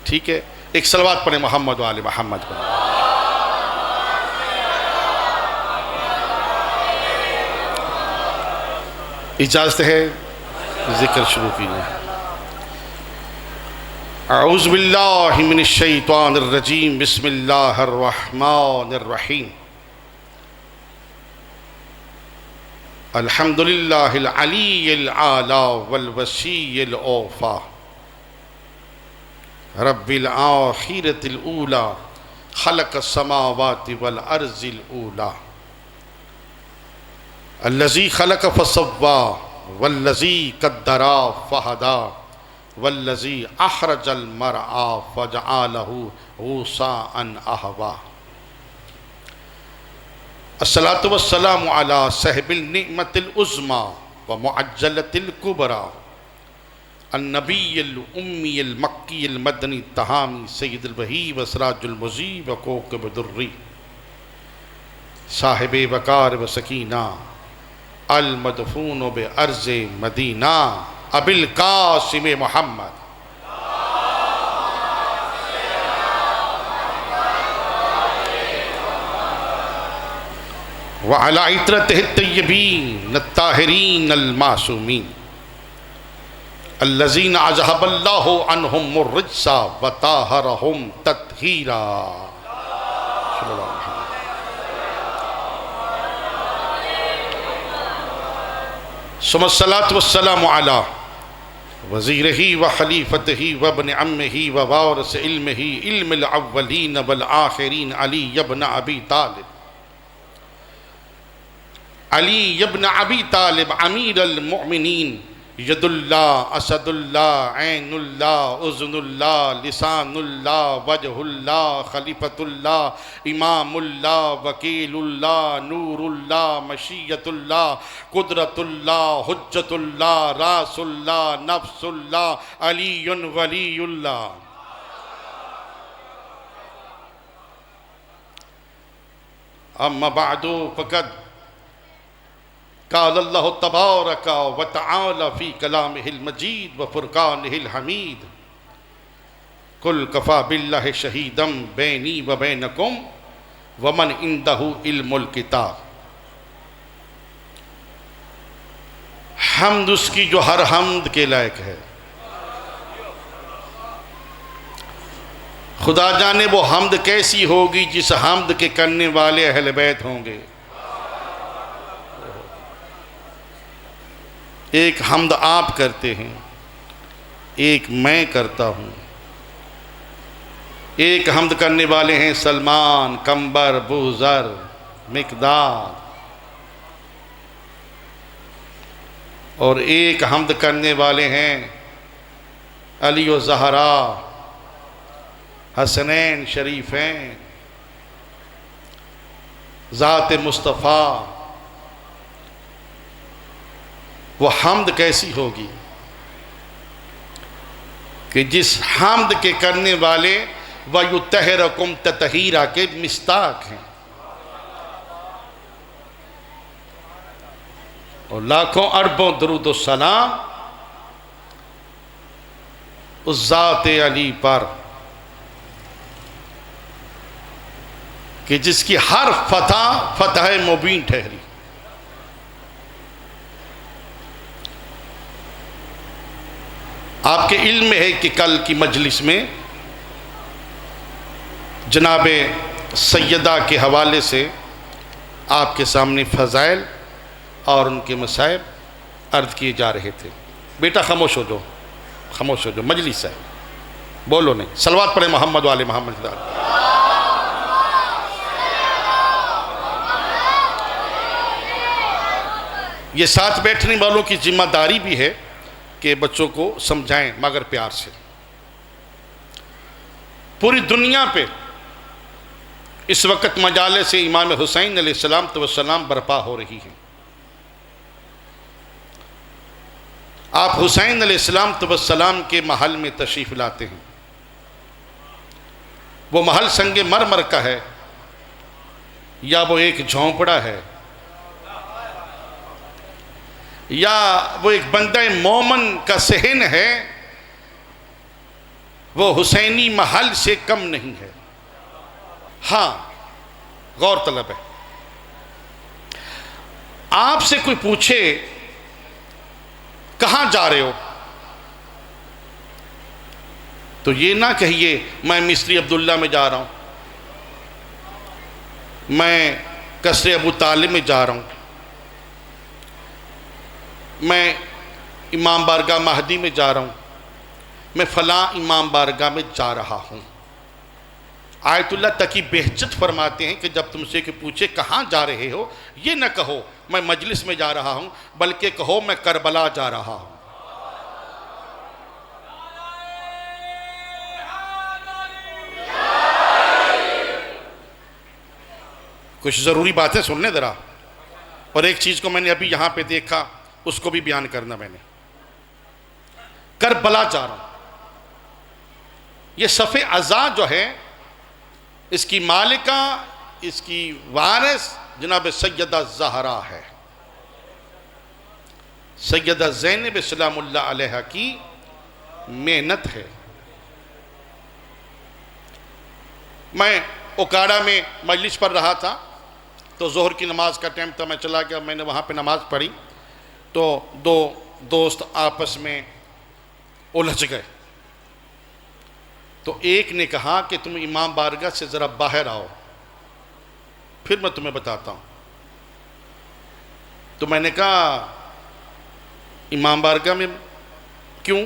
ठीक है, एक सलवात पढ़े मोहम्मद वाले मोहम्मद पर। इजाज़त है, जिक्र शुरू कीजिए। अऊज़ु बिल्लाहि मिनश शैतानिर रजीम, बिस्मिल्लाहिर रहमानिर रहीम। अल्हम्दुलिल्लाहिल अलीय्यिल आला वल वसीय्यिल औफा, रब्बिल आखिरतिल ऊला, खलक़स समावाति वल अर्ज़िल ऊला, अल्लज़ी खलक़ फसव्वा वल्लज़ी क़द्दरा फ़हदा वल्लज़ी अख़रजल मरआ फ़जअलहु ग़ुसाअन अहवा। अस्सलातु वस्सलामु अला साहिबिल निअमतिल उज़्मा व मुअज्जलतिल कुबरा, अन्नबिय्यिल उम्मिय्यिल मक्किय्यिल मदनी तहामी सय्यिदुल वही व सिराजुल मुज़ीब व कोकब दुर्री, साहिबे वक़ार व सकीना, अल मदफून बे अर्ज़े मदीना, अबिल कासिम मोहम्मद। व अला इत्रतिहि तय्यबीन अत्ताहिरीन अल मासूमीन, अल्लज़ीना अज़हबल्लाहु अन्हुमुर रिज्सा व ताहरहुम तत्हीरा। सुम्मस्सलातु वस्सलामु अला वज़ीरिही व खलीफतिही व इब्न अम्मिही व वारिस इल्मिही इल्मिल अव्वलीन वल आखिरीन, अली इब्न अबी तालिब। अली इब्न अबी तालिब अमीरुल मोमिनीन, यदुल्लाह असदुल्लाह ऐनुल्लाह उज़्नुल्लाह लिसानुल्लाह वजहुल्लाह खलीफतुल्लाह इमामुल्लाह वकीलुल्लाह नूरुल्लाह मशीयतुल्लाह कुदरतुल्लाह हुज्जतुल्लाह रासुल्लाह नफ्सुल्लाह अलीयुन वलीयुल्लाह। अम्मा बअदु फ़क़द क़ाल अल्लाहु तबारक व तआला फ़ी कलामिहिल मजीद व फ़ुरक़ानिहिल हमीद, कुल कफ़ा बिल्लाहि शहीदम बैनी व बैनकुम व मन इंदहु इल्मुल किताब। हम्द उसकी जो हर हम्द के लायक है, खुदा जाने वो हम्द कैसी होगी जिस हम्द के करने वाले अहले बैत होंगे। एक हम्द आप करते हैं, एक मैं करता हूँ। एक हम्द करने वाले हैं सलमान, कंबर, बुज़र, मिक़दार, और एक हम्द करने वाले हैं अली व ज़हरा, हसनैन शरीफैन, ज़ात मुस्तफ़ा। वो हम्द कैसी होगी कि जिस हम्द के करने वाले वयुतहरकुम ततहीरा के मिस्ताक हैं, और लाखों अरबों दरूद व सलाम उस ज़ात अली पर कि जिसकी हर फतह फतह मुबीन ठहरी। आपके इल्म में है कि कल की मजलिस में जनाब सैयदा के हवाले से आपके सामने फ़ज़ाइल और उनके मसाइब अर्ज़ किए जा रहे थे। बेटा खामोश हो जाओ, खामोश हो जाओ, मजलिस है, बोलो नहीं। सलवात पढ़े मोहम्मद वाले मोहम्मद। ये साथ बैठने वालों की जिम्मेदारी भी है कि बच्चों को समझाएं मगर प्यार से। पूरी दुनिया पे इस वक्त मजाले से इमाम हुसैन अलैहिस्सलाम तवस्सलाम बर्पा हो रही है। आप हुसैन अलैहिस्सलाम तवस्सलाम के महल में तशरीफ़ लाते हैं। वो महल संगे मरमर का है या वो एक झोंपड़ा है या वो एक बंदा मोमन का सहन है वो हुसैनी महल से कम नहीं है। हाँ, गौर तलब है, आपसे कोई पूछे कहां जा रहे हो, तो ये ना कहिए मैं मिस्री अब्दुल्ला में जा रहा हूं, मैं कसरे अबू तालिब में जा रहा हूं, मैं इमाम बारगाह महदी में जा रहा हूं, मैं फलां इमाम बारगाह में जा रहा हूं। आयतुल्लाह तकी बेहजत फरमाते हैं कि जब तुमसे कि पूछे कहाँ जा रहे हो, ये न कहो मैं मजलिस में जा रहा हूं, बल्कि कहो मैं करबला जा रहा हूं। कुछ ज़रूरी बातें सुनने ज़रा, और एक चीज़ को मैंने अभी यहाँ पे देखा, उसको भी बयान करना। मैंने करबला जा रहा हूँ, ये सफ़े अज़ा जो है इसकी मालिका, इसकी वारिस जनाब सैयदा ज़हरा है, सैयदा ज़ैनब सलामुल्लाह अलैहा की मेहनत है। मैं ओकाड़ा में मजलिस पढ़ रहा था, तो ज़ोहर की नमाज का टाइम था, मैं चला गया, मैंने वहाँ पे नमाज़ पढ़ी, तो दो दोस्त आपस में उलझ गए। तो एक ने कहा कि तुम इमाम बारगाह से ज़रा बाहर आओ, फिर मैं तुम्हें बताता हूँ। तो मैंने कहा इमाम बारगाह में क्यों?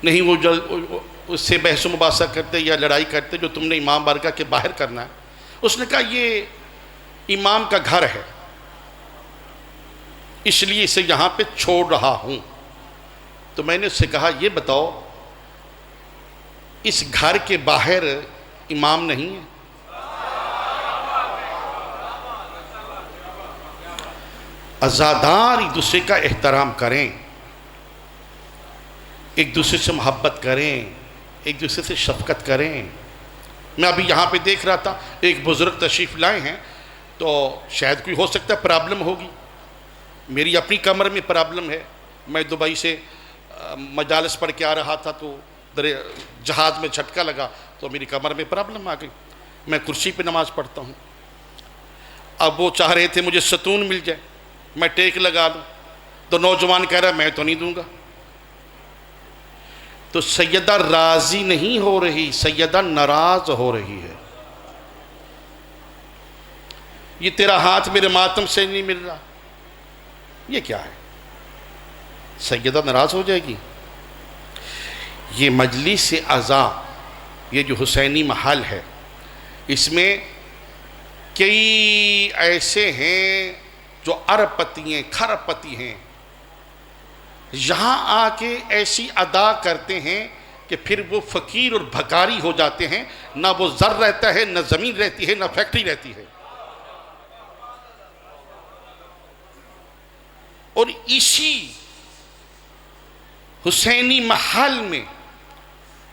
नहीं, वो उससे बहस मुबासा करते या लड़ाई करते जो तुमने इमाम बारगाह के बाहर करना है। उसने कहा ये इमाम का घर है, इसलिए इसे यहाँ पे छोड़ रहा हूँ। तो मैंने उससे कहा ये बताओ, इस घर के बाहर इमाम नहीं है? अज़ादार एक दूसरे का एहतराम करें, एक दूसरे से मोहब्बत करें, एक दूसरे से शफकत करें। मैं अभी यहाँ पे देख रहा था, एक बुज़ुर्ग तशरीफ़ लाए हैं, तो शायद कोई हो सकता है प्रॉब्लम होगी। मेरी अपनी कमर में प्रॉब्लम है, मैं दुबई से मजालिस पढ़ के आ रहा था, तो जहाज़ में झटका लगा तो मेरी कमर में प्रॉब्लम आ गई। मैं कुर्सी पे नमाज़ पढ़ता हूँ। अब वो चाह रहे थे मुझे सुकून मिल जाए, मैं टेक लगा लूँ, तो नौजवान कह रहा है मैं तो नहीं दूंगा। तो सैयदा राज़ी नहीं हो रही, सैयदा नाराज़ हो रही है। ये तेरा हाथ मेरे मातम से नहीं मिल रहा, ये क्या है? सैयदा नाराज़ हो जाएगी। ये मजलिस अज़ा, ये जो हुसैनी महल है, इसमें कई ऐसे हैं जो अरबपति हैं, खरबपति हैं, यहाँ आके ऐसी अदा करते हैं कि फिर वो फ़कीर और भकारी हो जाते हैं। ना वो ज़र रहता है, ना ज़मीन रहती है, ना फैक्ट्री रहती है। और इसी हुसैनी महल में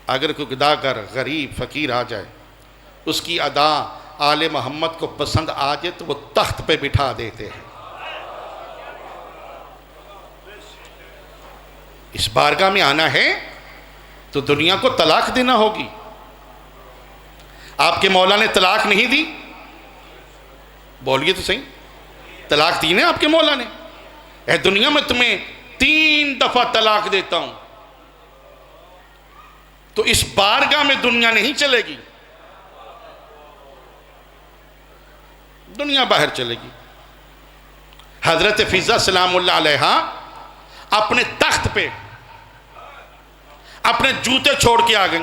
अगर कोई अदाकार गरीब फ़कीर आ जाए, उसकी अदा आले मोहम्मद को पसंद आ जाए, तो वो तख्त पे बिठा देते हैं। इस बारगाह में आना है तो दुनिया को तलाक देना होगी। आपके मौला ने तलाक नहीं दी? बोलिए तो सही, तलाक दी ना आपके मौला ने? ऐ दुनिया में तुम्हें 3 दफा तलाक देता हूं, तो इस बारगाह में दुनिया नहीं चलेगी, दुनिया बाहर चलेगी। हजरत फिजा सलामुल्लाह अलैहा अपने तख्त पे अपने जूते छोड़ के आ गई।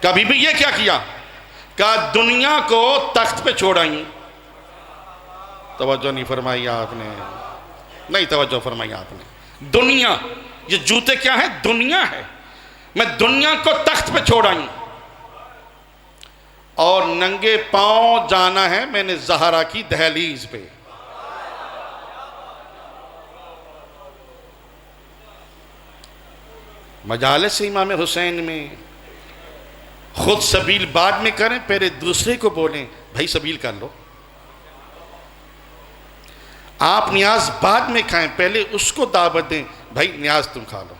कभी भी ये क्या किया? कहा दुनिया को तख्त पे छोड़ आई। तवज्जो नहीं फरमाई आपने, नहीं तवज्जो फरमाई आपने। दुनिया, ये जूते क्या है? दुनिया है। मैं दुनिया को तख्त पे छोड़ आई और नंगे पांव जाना है मैंने ज़हरा की दहलीज पे। मजालिस इमाम हुसैन में खुद सबील बाद में करें, पहले दूसरे को बोलें भाई सबील कर लो। आप न्याज बाद में खाएं, पहले उसको दावत दें भाई न्याज तुम खा लो।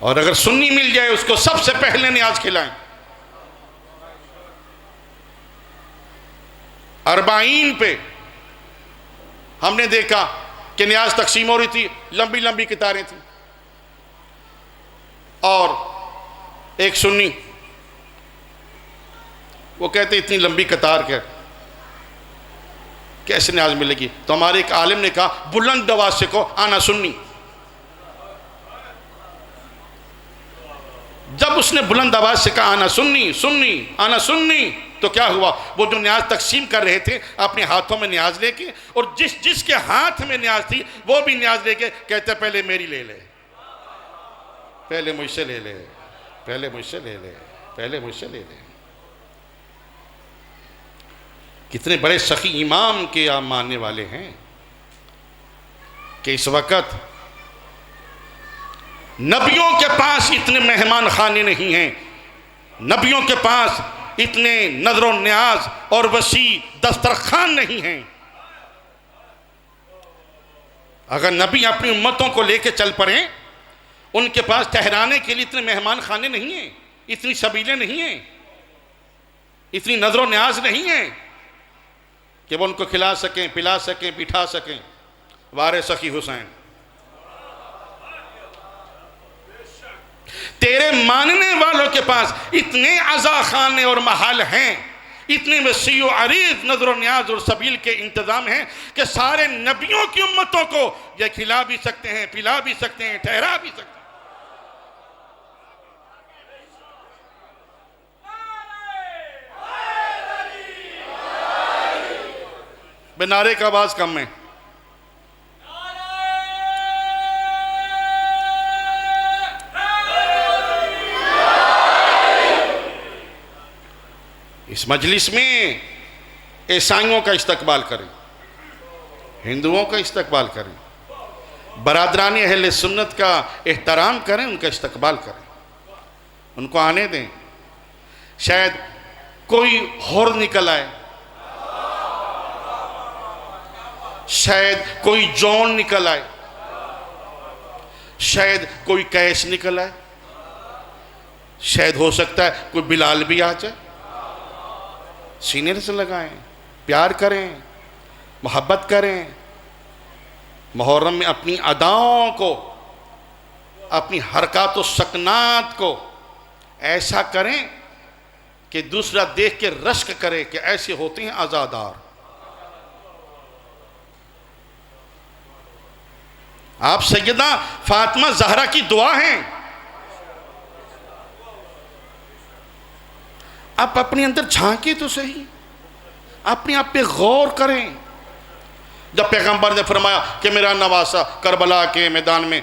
और अगर सुन्नी मिल जाए उसको सबसे पहले न्याज खिलाएं। अरबाइन पे हमने देखा कि न्याज तकसीम हो रही थी, लंबी लंबी कतारें थी, और एक सुन्नी वो कहते इतनी लंबी कतार कैसे न्याज मिलेगी? तो हमारे एक आलिम ने कहा बुलंद आवाज से को आना सुन्नी। जब उसने बुलंद आवाज से कहा आना सुन्नी सुन्नी आना सुन्नी, तो क्या हुआ? वो जो न्याज तकसीम कर रहे थे अपने हाथों में न्याज लेके, और जिसके हाथ में न्याज थी वो भी न्याज लेके कहते पहले मेरी ले ले, पहले मुझसे ले ले, पहले मुझसे ले ले, पहले मुझसे ले ले। कितने बड़े सखी इमाम के आप मानने वाले हैं कि इस वक्त नबियों के पास इतने मेहमान खाने नहीं हैं, नबियों के पास इतने नजर न्याज और वसी दस्तरखान नहीं हैं। अगर नबी अपनी उम्मतों को लेकर चल पड़े, उनके पास ठहराने के लिए इतने मेहमान खाने नहीं हैं, इतनी सबीलें नहीं हैं, इतनी नजर न्याज नहीं है कि वो उनको खिला सकें, पिला सकें, बिठा सकें। वारे सखी हुसैन, तेरे मानने वालों के पास इतने अज़ा खाने और महल हैं, इतने वसी व अरीज नजर न्याज और सबील के इंतजाम हैं कि सारे नबियों की उम्मतों को ये खिला भी सकते हैं, पिला भी सकते हैं, ठहरा भी सकते हैं। नारे का आवाज कम है। इस मजलिस में ईसाइयों का इस्तकबाल करें, हिंदुओं का इस्तकबाल करें, बरादरानी अहले सुन्नत का एहतराम करें, उनका इस्तकबाल करें, उनको आने दें। शायद कोई होर निकल आए, शायद कोई जॉन निकल आए, शायद कोई कैश निकल आए, शायद हो सकता है कोई बिलाल भी आ जाए। सीने से लगाएं, प्यार करें, मोहब्बत करें। मुहर्रम में अपनी अदाओं को, अपनी हरकत व सकनात को ऐसा करें कि दूसरा देख के रश्क करे कि ऐसे होते हैं आज़ादार। आप सैयदा फातिमा ज़हरा की दुआ हैं। आप अपने अंदर झांके तो सही, अपने आप पे गौर करें। जब पैगंबर ने फरमाया कि मेरा नवासा करबला के मैदान में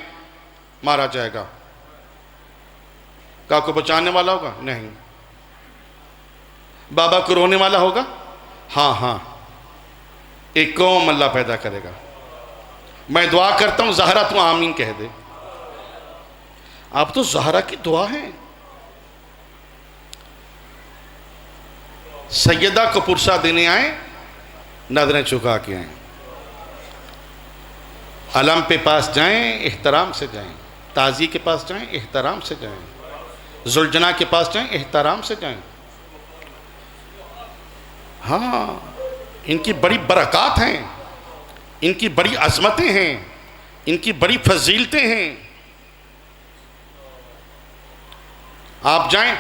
मारा जाएगा, क्या को बचाने वाला होगा? नहीं। बाबा को रोने वाला होगा? हाँ हाँ, एक कौम अल्लाह पैदा करेगा। मैं दुआ करता हूं ज़हरा तू आमीन कह दे। आप तो ज़हरा की दुआ है। सैयदा को पुरसा देने आए, नजरें झुका के आए। अलम पे पास जाएं, एहतराम से जाएं। ताजी के पास जाएं, एहतराम से जाएं। जुलजना के पास जाएं, एहतराम से जाएं। हाँ, इनकी बड़ी बरक़ात हैं, इनकी बड़ी अज़मतें हैं, इनकी बड़ी फजीलतें हैं। आप जाएं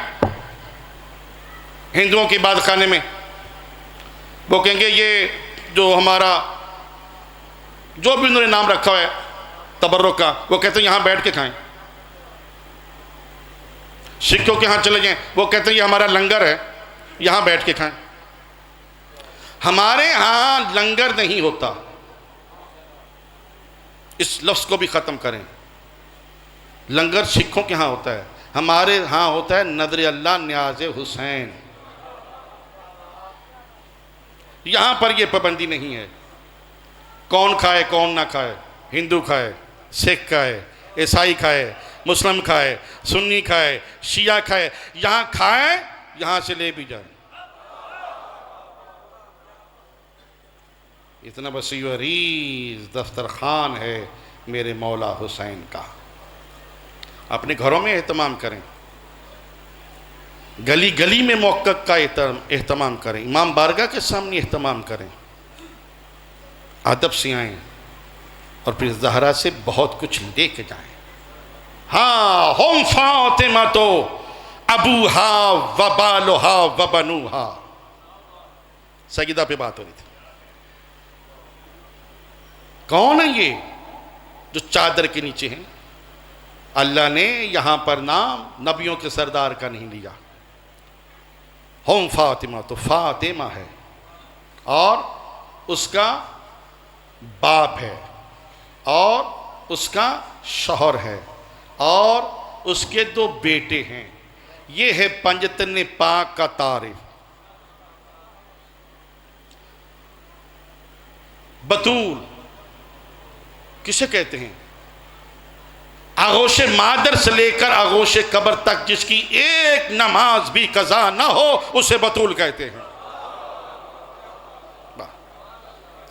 हिंदुओं के इबादत खाने में, वो कहेंगे ये जो हमारा जो भी उन्होंने नाम रखा हुआ है तबर्रुक का, वो कहते हैं यहाँ बैठ के खाएं। सिखों के यहाँ चले जाएं, वो कहते हैं ये हमारा लंगर है, यहाँ बैठ के खाएं। हमारे यहाँ लंगर नहीं होता, इस लफ्ज़ को भी ख़त्म करें। लंगर सिखों के यहाँ होता है, हमारे यहाँ होता है नदर अल्लाह न्याज़ हुसैन। यहाँ पर ये पाबंदी नहीं है कौन खाए कौन ना खाए, हिंदू खाए, सिख खाए, ईसाई खाए, मुस्लिम खाए, सुन्नी खाए, शिया खाए, यहाँ खाए, यहाँ से ले भी जाए। इतना वसी व अरीज़ दस्तरखान है मेरे मौला हुसैन का। अपने घरों में एहतमाम करें, गली गली में मौक़िफ़ का एहतमाम करें, इमाम बारगाह के सामने एहतमाम करें, अदब से आएँ और फिर ज़हरा से बहुत कुछ लेके जाएं। हाँ, हम फातिमा तो अबूहा व बालुहा व बनूहा, सईदा पे बात हो रही थी। कौन है ये जो चादर के नीचे हैं? अल्लाह ने यहां पर नाम नबियों के सरदार का नहीं लिया। हम फातिमा तो फातिमा है और उसका बाप है और उसका शौहर है और उसके 2 बेटे हैं। ये है पंजतन पाक का तारीफ। बतूल किसे कहते हैं? आगोश मादर से लेकर आगोश कब्र तक जिसकी एक नमाज भी कज़ा ना हो उसे बतूल कहते हैं।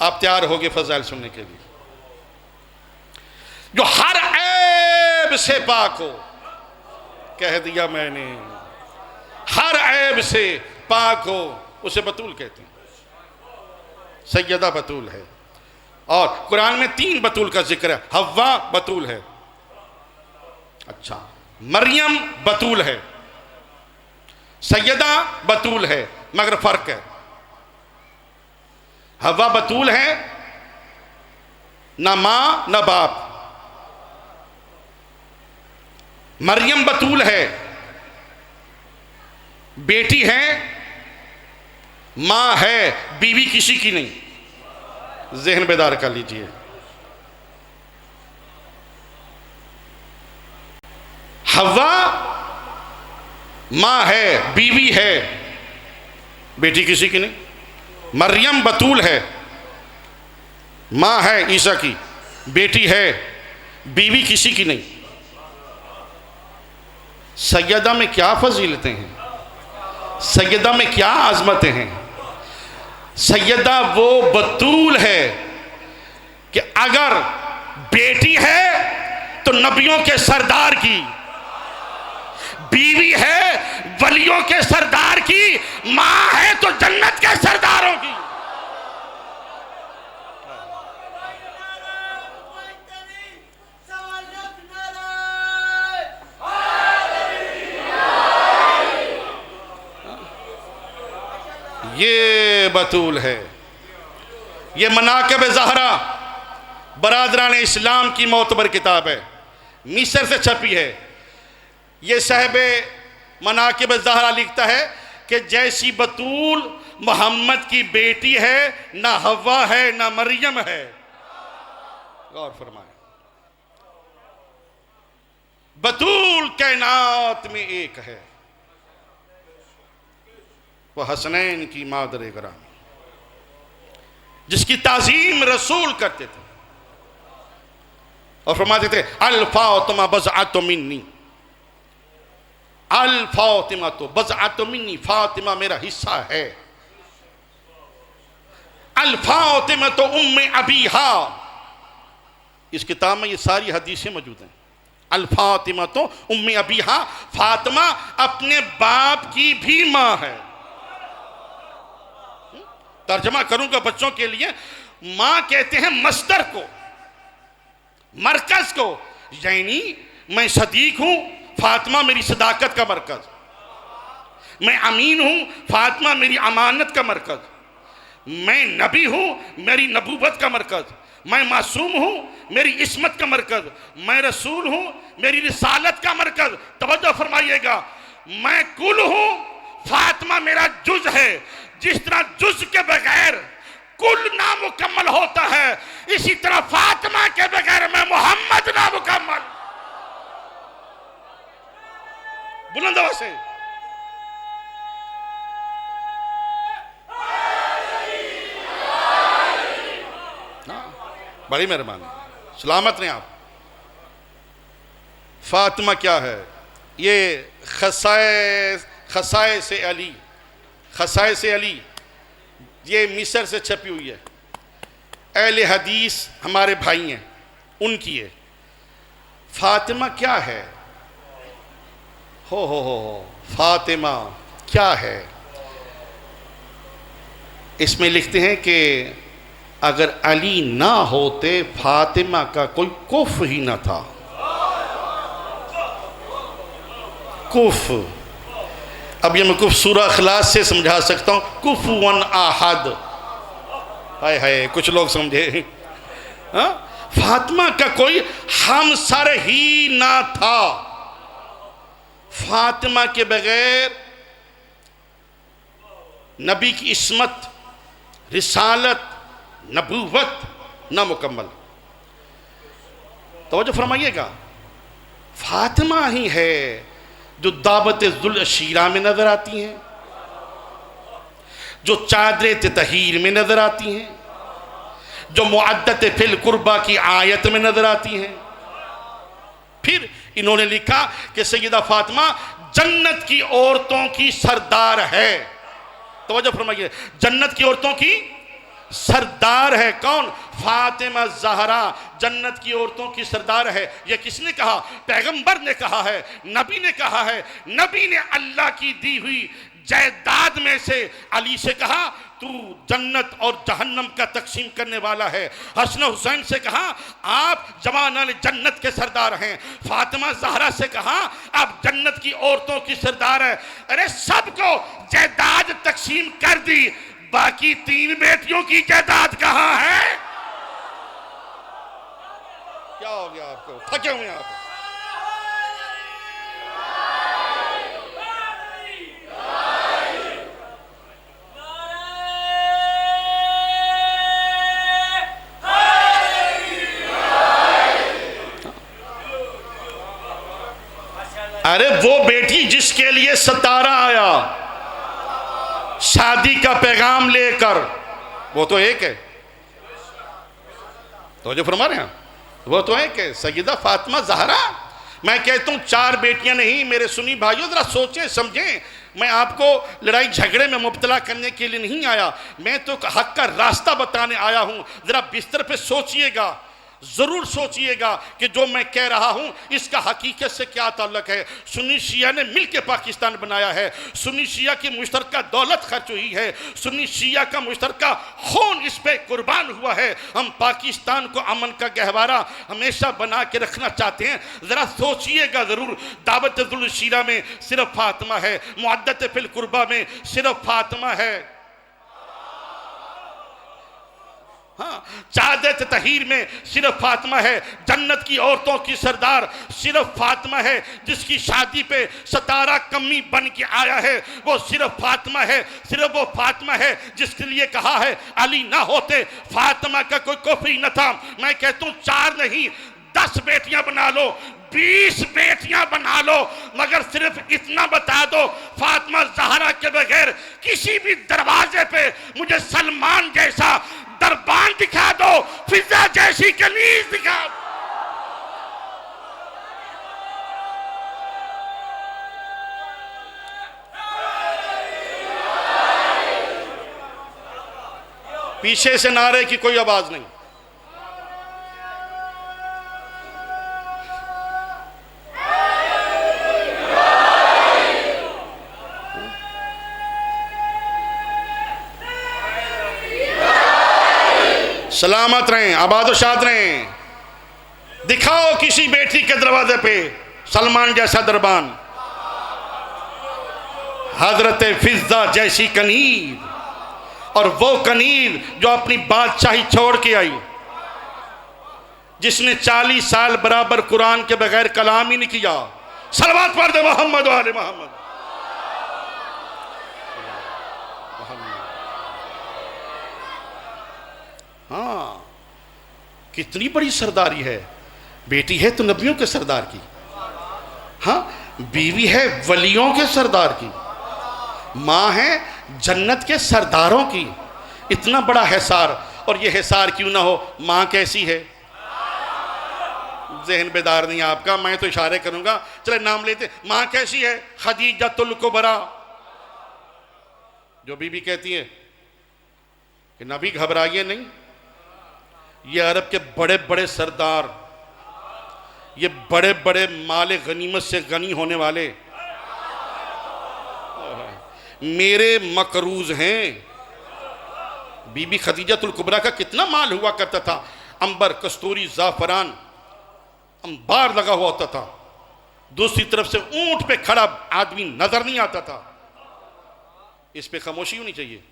आप तैयार हो गए फज़ाइल सुनने के लिए? जो हर ऐब से पाक हो, कह दिया मैंने, हर ऐब से पाक हो उसे बतूल कहते हैं। सैयदा बतूल है और कुरान में 3 बतूल का जिक्र है। हव्वा बतूल है, अच्छा, मरियम बतूल है, सैयदा बतूल है, मगर फर्क है। हव्वा बतूल है, ना मां ना बाप। मरियम बतूल है, बेटी है, मां है, बीवी किसी की नहीं। ज़हन बेदार कर लीजिए। हव्वा मां है, बीवी है, बेटी किसी की नहीं। मरियम बतूल है, मां है ईसा की, बेटी है, बीवी किसी की नहीं। सैयदा में क्या फजीलतें हैं, सैयदा में क्या आजमतें हैं। सैयदा वो बतूल है कि अगर बेटी है तो नबियों के सरदार की, बीवी है वलियों के सरदार की, मां है तो जन्नत के सरदारों की। ये बतूल है। ये मनाक़िब ज़हरा बरादरान इस्लाम की मोतबर किताब है, मिस्र से छपी है। ये साहिब मनाक़िब ज़हरा लिखता है कि जैसी बतूल मोहम्मद की बेटी है, ना हव्वा है ना मरियम है। गौर फरमाए, बतूल कायनात में एक है, वह हसनैन की मादर ग्रामी, जिसकी ताज़ीम रसूल करते थे और फरमाते थे अल फातिमा बज़अतु मिन्नी, अल फातिमा तो बज़अतु मिन्नी, फातिमा मेरा हिस्सा है। अल फातिमा तो उम्मे अबीहा, इस किताब में ये सारी हदीसें मौजूद हैं। अल फातिमा तो उम्मे अबीहा, फातिमा अपने बाप की भी मां है। तर्जमा करूंगा बच्चों के लिए। मां कहते हैं मस्दर को, मरकज को, यानी मैं सदीक हूं, फातिमा मेरी सदाकत का मरकज, मैं अमीन हूं, फातिमा मेरी अमानत का मरकज, मैं नबी हूं, मेरी नबूवत का मरकज, मैं मासूम हूं, मेरी इस्मत का मरकज, मैं रसूल हूं, मेरी रिसालत का मरकज। तवज्जो फरमाइएगा, मैं कुल हूं, फातिमा मेरा जुज है। जिस तरह जुज के बगैर कुल नामुकम्मल होता है, इसी तरह फातिमा के बगैर मैं मोहम्मद नामुकम्मल। बुलंद आवाज से बड़ी मेहरबानी, सलामत रहे आप। फातिमा क्या है? ये खसाए से अली, खसाए से अली, ये मिस्र से छपी हुई है। अहले हदीस हमारे भाई हैं, उनकी है। फातिमा क्या है? हो फातिमा क्या है। इसमें लिखते हैं कि अगर अली ना होते फातिमा का कोई कुफ ही ना था। कुफ, अब ये मैं कुफ सूरह इखलास से समझा सकता हूँ। कुफुवन आहद, हाय हाय कुछ लोग समझे। हाँ, फातिमा का कोई हमसर ही ना था। फातिमा के बगैर नबी की इस्मत, रिसालत, नबूवत ना मुकम्मल। तो जो फरमाइएगा, फातिमा ही है जो दावत जुल शीरा में नजर आती हैं, जो चादर तहीर में नजर आती हैं, जो मुअद्दत फिल कुर्बा की आयत में नजर आती हैं। फिर इन्होंने लिखा कि सैयदा फातिमा जन्नत की औरतों की सरदार है। तवज्जो फरमाइए, जन्नत की औरतों की सरदार है। कौन? फातिमा ज़हरा जन्नत की औरतों की सरदार है। यह किसने कहा? पैगंबर ने कहा है, नबी ने कहा है। नबी ने अल्लाह की दी हुई जायदाद में से अली से कहा तू जन्नत और जहन्नम का तकसीम करने वाला है। हसन हुसैन से कहा आप जवान जन्नत के सरदार हैं। फातिमा ज़हरा से कहा आप जन्नत की औरतों की सरदार है। अरे सबको जायदाद तकसीम कर दी, बाकी 3 बेटियों की जायदाद कहाँ है? क्या हो गया आपको? थके हुए आप? अरे वो बेटी जिसके लिए सतारा आया शादी का पैगाम लेकर, वो तो एक है। तो जो फरमा रहे हैं वो तो एक है, सैयदा फातिमा ज़हरा। मैं कहता हूँ 4 बेटियां नहीं। मेरे सुनी भाइयों जरा सोचें समझें। मैं आपको लड़ाई झगड़े में मुब्तला करने के लिए नहीं आया, मैं तो हक का रास्ता बताने आया हूँ। जरा बिस्तर पे सोचिएगा, जरूर सोचिएगा कि जो मैं कह रहा हूं इसका हकीकत से क्या ताल्लुक है। सुन्नी शिया ने मिलकर पाकिस्तान बनाया है, सुन्नी शिया की मुश्तरका दौलत खर्च हुई है, सुन्नी शिया का मुश्तरका खून इस पे कुर्बान हुआ है। हम पाकिस्तान को अमन का गहवारा हमेशा बना के रखना चाहते हैं। जरा सोचिएगा जरूर। दावत जुल शीरा में सिर्फ फातिमा है, मुअद्दत फिल कुर्बा में सिर्फ फातिमा है। हाँ, चादर तहीर में सिर्फ फातिमा है। जन्नत की औरतों की सरदार सिर्फ फातिमा है। जिसकी शादी पे 17 कमी बन के आया है वो सिर्फ फातिमा है। सिर्फ वो फातिमा है जिसके लिए कहा है अली ना होते फातिमा का कोई कुफरी न था। मैं कहता हूँ 4 नहीं 10 बेटियां बना लो, 20 बेटियां बना लो, मगर सिर्फ इतना बता दो फातिमा ज़हरा के बगैर किसी भी दरवाजे पे मुझे सलमान जैसा दरबान दिखा दो, फिजा जैसी कनीज दिखा दो। पीछे से नारे की कोई आवाज नहीं। सलामत रहें, आबाद शाद रहें। दिखाओ किसी बेटी के दरवाजे पे सलमान जैसा दरबान, हजरत फिजा जैसी कनीर, और वो कनीर जो अपनी बादशाही छोड़ के आई, जिसने 40 साल बराबर कुरान के बगैर कलाम ही नहीं किया। सलवात पढ़ दे मोहम्मद वाले मोहम्मद। हाँ, कितनी बड़ी सरदारी है। बेटी है तो नबियों के सरदार की, हाँ बीवी है वलियों के सरदार की, माँ है जन्नत के सरदारों की। इतना बड़ा हिसार, और ये हिसार क्यों ना हो, माँ कैसी है? जहन बेदार नहीं आपका, मैं तो इशारे करूंगा, चले नाम लेते। माँ कैसी है? खदीजतुल कुबरा। जो बीबी कहती है कि नबी घबराइए नहीं, ये अरब के बड़े बड़े सरदार, ये बड़े बड़े माले गनीमत से गनी होने वाले, मेरे मकरूज हैं। बीबी खदीजतुल कुबरा का कितना माल हुआ करता था, अंबर, कस्तूरी, जाफरान, अंबार लगा हुआ होता था। दूसरी तरफ से ऊंट पे खड़ा आदमी नजर नहीं आता था। इस पे खामोशी होनी चाहिए,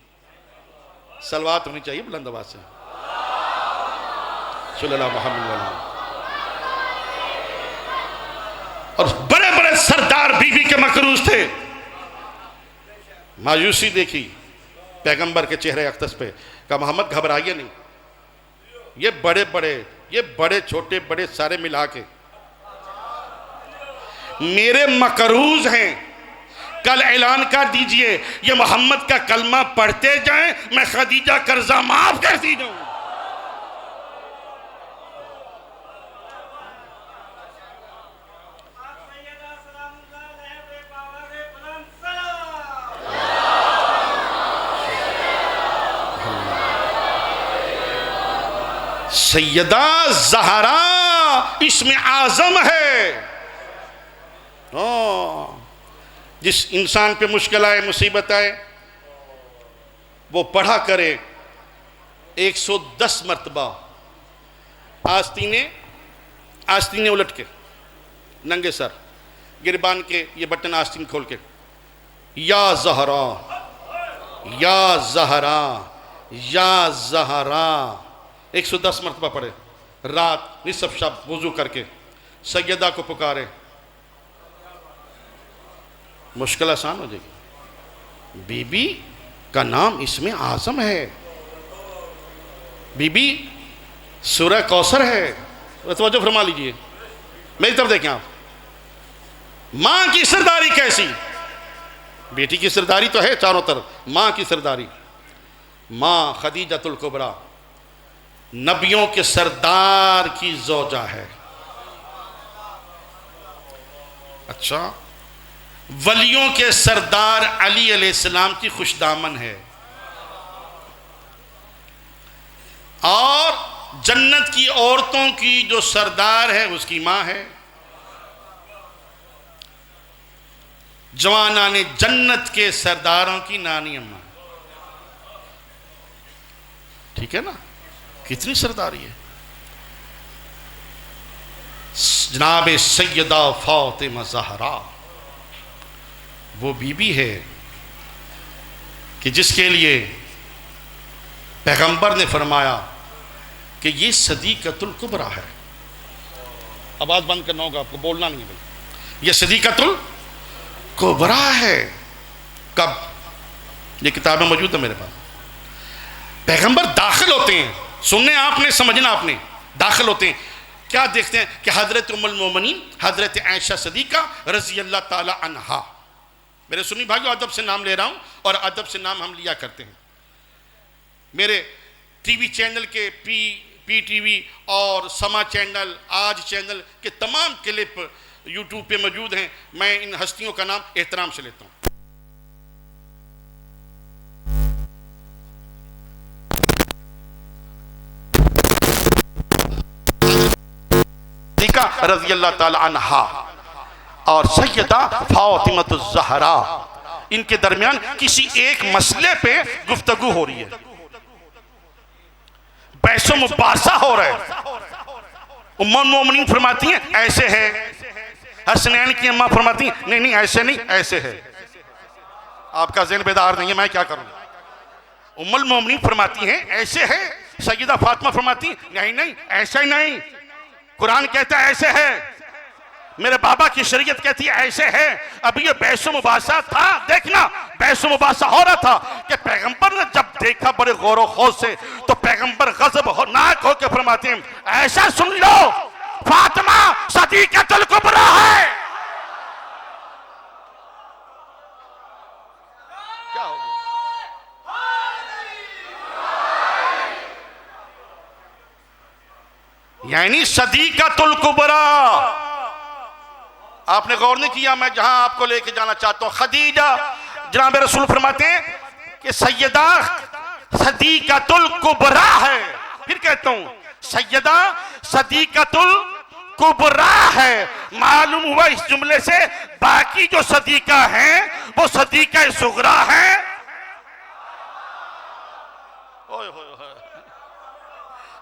सलवात होनी चाहिए बुलंद आवाज से, सल्लल्लाहु अलैहि वसल्लम। और बड़े बड़े सरदार बीबी के मकरूज थे। मायूसी देखी पैगंबर के चेहरे अक्तस पे, कहा मोहम्मद घबराइए नहीं, ये बड़े छोटे बड़े सारे मिला के मेरे मकरूज हैं। कल ऐलान कर दीजिए ये मोहम्मद का कलमा पढ़ते जाएं, मैं खदीजा कर्जा माफ करती जाऊं। सैयदा ज़हरा इसमें आज़म है। जिस इंसान पे मुश्किल आए, मुसीबत आए, वो पढ़ा करे 110 मरतबा आस्तीने उलट के, नंगे सर, गिरबान के ये बटन आस्तीन खोल के, या ज़हरा या ज़हरा या ज़हरा 110 मरतबा पढ़े। रात निसफ शब वुजू करके सैयदा को पुकारे, मुश्किल आसान हो जाएगी। बीबी का नाम इसमें आज़म है। बीबी सूरह कौसर है। तवज्जो फरमा लीजिए, मेरी तरफ देखें आप। मां की सरदारी कैसी, बेटी की सरदारी तो है चारों तरफ, मां की सरदारी। मां खदीजतुल कुबरा नबियों के सरदार की ज़ौजा है। अच्छा, वलियों के सरदार अली अलैहिस्सलाम की खुशदामन है। और जन्नत की औरतों की जो सरदार है उसकी मां है। जवाना ने जन्नत के सरदारों की नानी अम्मा। ठीक है ना, कितनी सरदारी है। जनाब सैयदा फातिमा ज़हरा वो बीबी है कि जिसके लिए पैगंबर ने फरमाया कि ये सदीक़तुल कुबरा है। आवाज़ बंद करना होगा आपको, बोलना नहीं है भाई। ये सदीक़तुल कुबरा है। कब? ये किताबें मौजूद है मेरे पास। पैगंबर दाखिल होते हैं, सुनने आपने, समझना आपने, दाखिल होते हैं, क्या देखते हैं कि हज़रत उम्मुल मोमिनीन हज़रत आयशा सदीक़ा रज़ी अल्लाह ताला अन्हा। मेरे सुन्नी भाइयों, अदब से नाम ले रहा हूं और अदब से नाम हम लिया करते हैं। मेरे टीवी चैनल के PTV और समा चैनल, आज चैनल के तमाम क्लिप यूट्यूब पे मौजूद हैं। मैं इन हस्तियों का नाम एहतराम से लेता हूं। रज़ी अल्लाह ताला अन्हा और सैयदा फातिमा ज़हरा, इनके दरमियान किसी एक मसले पे गुफ्तगू हो रही है, बहस मुबासा हो रहा है। उम्मुल मोमिनीन फरमाती हैं ऐसे है, हसनैन की अम्मा फरमाती हैं नहीं नहीं ऐसे नहीं ऐसे है। आपका ज़हन बेदार नहीं है, मैं क्या करूं। उम्मुल मोमिनीन फरमाती हैं ऐसे है, सैयदा फातिमा फरमाती हैं नहीं नहीं ऐसे नहीं, कुरान कहता है ऐसे है, मेरे बाबा की शरीयत कहती है ऐसे है। अभी ये बहस मुबासा था, देखना बहस मुबासा हो रहा था कि पैगंबर ने जब देखा बड़े गौर व खौफ से, तो पैगंबर गजब नाक होकर फरमाते हैं ऐसा सुन लो, फातिमा सदीक़तुल कुबरा है। क्या हो गया? यानी सदीक़तुल कुबरा। आपने गौर नहीं किया, मैं जहां आपको लेके जाना चाहता हूं, खदीजा जनाब रसूल फरमाते हैं कि सैयदा सदीक़तुल कुबरा है। फिर कहता हूं सैयदा सदीक़तुल कुबरा है। मालूम हुआ इस जुमले से बाकी जो सदीका हैं वो सदीका सुगरा है। ओए होए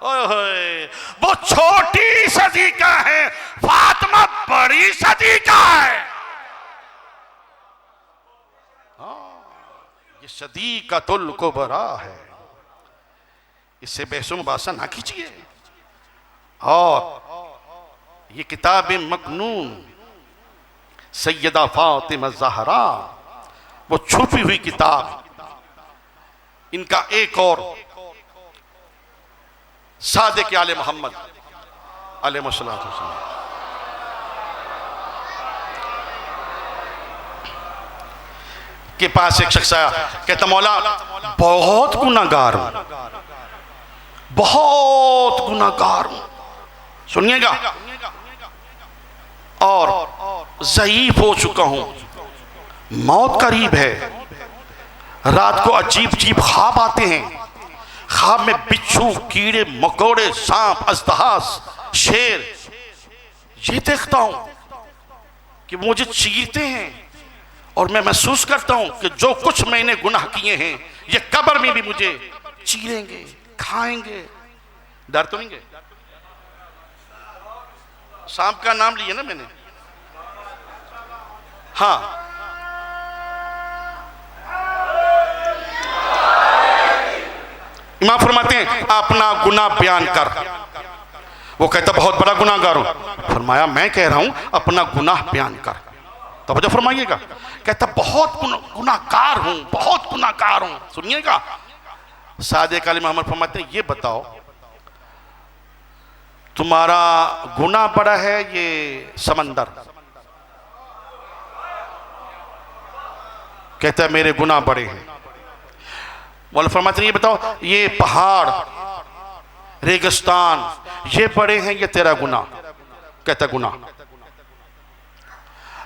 ओए होए, वो छोटी सदीका है, फातिमा बड़ी सदीका है। ये सदीकातुल कुबरा है, इससे बहसो मुबासा ना कीजिए। और ये किताब मकनून सैयदा फातिमा ज़हरा, वो छुपी हुई किताब, इनका एक और सादिक आले मोहम्मद अलैहिस्सलातु वस्सलाम के पास एक शख्स आया, कहता मौला बहुत गुनाहगार हूं, बहुत गुनाहगार हूं, सुनिएगा, और ज़ईफ हो चुका हूं, मौत करीब है, रात को अजीब अजीब ख्वाब आते हैं, ख्वाब में बिच्छू, कीड़े मकोड़े, सांप, अजदहास, शेर ये देखता हूं कि मुझे चीरते हैं, और मैं महसूस करता हूं कि जो कुछ मैंने गुनाह किए हैं ये कब्र में भी मुझे चीरेंगे, खाएंगे। डर तो नहीं गए? सांप का नाम लिया ना मैंने, हाँ, इमाम फरमाते हैं अपना गुनाह बयान कर। वो कहता बहुत बड़ा गुनाहगार हूं। फरमाया मैं कह रहा हूं अपना गुनाह बयान कर। तवज्जो फरमाइएगा, कहता बहुत गुनाहगार हूं, बहुत गुनाहगार हूं। सुनिएगा, सादिक आले मोहम्मद फरमाते हैं ये बताओ तुम्हारा गुनाह बड़ा है ये समंदर? कहता है मेरे गुनाह बड़े हैं। वाला फरमाते हैं ये बताओ ये पहाड़, रेगिस्तान ये बड़े हैं ये तेरा गुनाह? कहता गुनाह।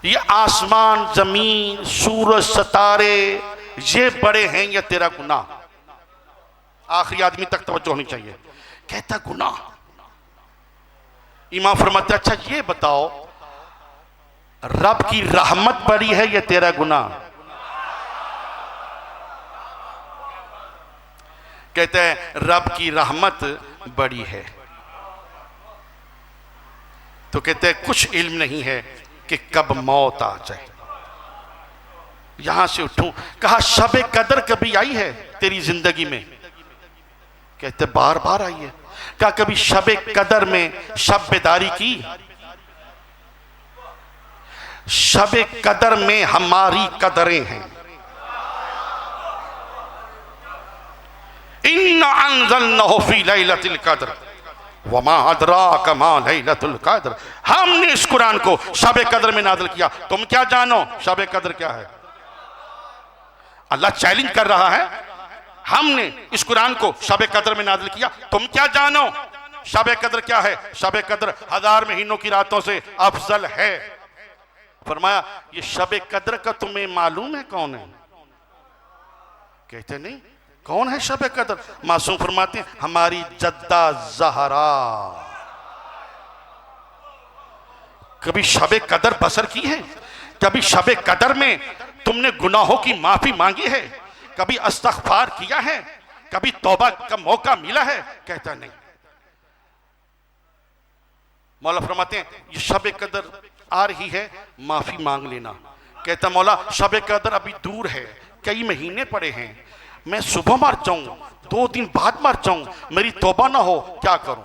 ये आसमान, जमीन, सूरज, सितारे ये बड़े हैं ये तेरा गुनाह? आखिरी आदमी तक तवज्जो होनी चाहिए। कहता गुनाह। इमाम फरमाते अच्छा ये बताओ रब की रहमत बड़ी है ये तेरा गुनाह? कहते हैं रब की रहमत बड़ी है। तो कहते हैं कुछ इल्म नहीं है कि कब मौत आ जाए। यहां से उठूं, कहा शब कदर कभी आई है तेरी जिंदगी में? कहते बार बार आई है। क्या कभी शब कदर में शब बेदारी की? शब कदर में हमारी कदरें हैं। इन्ना अंज़लनाहु फी लैलतिल कद्र वमा अदराका मा लैलतुल कद्र। हमने इस कुरान को शब कद्र में नाज़िल किया, तुम क्या जानो शब कद्र क्या है? अल्लाह चैलेंज कर रहा है, हमने इस कुरान को शब कद्र में नाज़िल किया, तुम क्या जानो शब कद्र क्या है? शब कद्र 1000 महीनों की रातों से अफजल है। फरमाया ये शब कद्र का तुम्हें मालूम है कौन है? कहते नहीं कौन है शब कद्र? मासूम फरमाते हैं हमारी जद्दा ज़हरा। कभी शब कद्र बसर की है? कभी शब कद्र में तुमने गुनाहों की माफी मांगी है? कभी इस्तग़फ़ार किया है? कभी तौबा का मौका मिला है? कहता नहीं। मौला फरमाते हैं ये शब कद्र आ रही है, माफी मांग लेना। कहता मौला शब कद्र अभी दूर है, कई महीने पड़े हैं, मैं सुबह मर जाऊं, 2 दिन बाद मर जाऊं, मेरी तौबा ना हो, क्या करूं?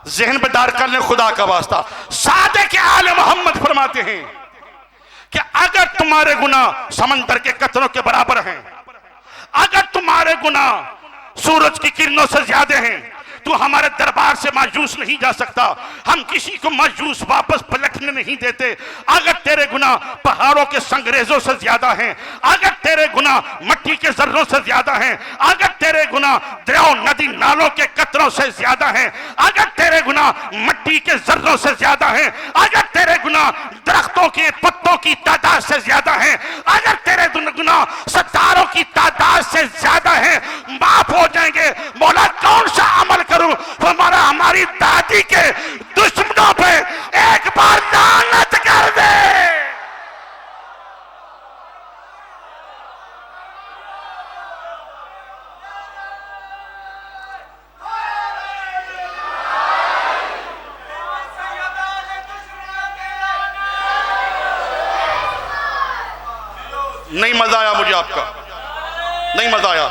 जहन बेदार कर ले खुदा का वास्ता। सादिक आले मोहम्मद फरमाते हैं कि अगर तुम्हारे गुनाह समंदर के कतरों के बराबर हैं, अगर तुम्हारे गुनाह सूरज की किरणों से ज्यादा हैं, तो हमारे दरबार से मायूस नहीं जा सकता। हम किसी को मायूस वापस पलटने नहीं देते। अगर तेरे गुनाह पहाड़ों के संगरेजों से ज्यादा हैं, अगर तेरे गुनाह मट्टी के जर्रों से ज्यादा हैं, अगर तेरे गुनाह दरियाओं नदी नालों के कतरों से ज्यादा हैं, अगर तेरे गुनाह मट्टी के जर्रों से ज्यादा हैं, अगर तेरे गुनाह दरख्तों के पत्तों की तादाद से ज्यादा हैं, अगर तेरे गुनाह सितारों की तादाद से ज्यादा हैं, माफ हो जाएंगे। मौला कौन सा अमल करूं? हमारा हमारी दादी के नहीं मजा आया मुझे आपका, नहीं मजा आया।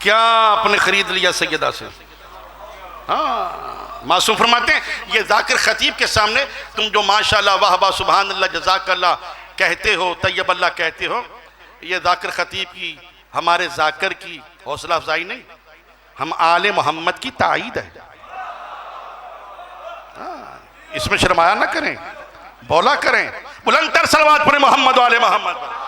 क्या आपने खरीद लिया सैयदा से? हाँ, मासूम फरमाते हैं ये जाकिर खतीब के सामने तुम जो माशाल्लाह वाह वाह सुभान अल्लाह जज़ाकल्लाह कहते हो, तैयब अल्लाह कहते हो, ये जाकिर खतीब की, हमारे जाकिर की हौसला अफजाई नहीं, हम आले मोहम्मद की ताईद है। हाँ, इसमें शर्माया ना करें, बोला करें, बुलंदतर सलवात पढ़े मोहम्मद वाले मोहम्मद पर।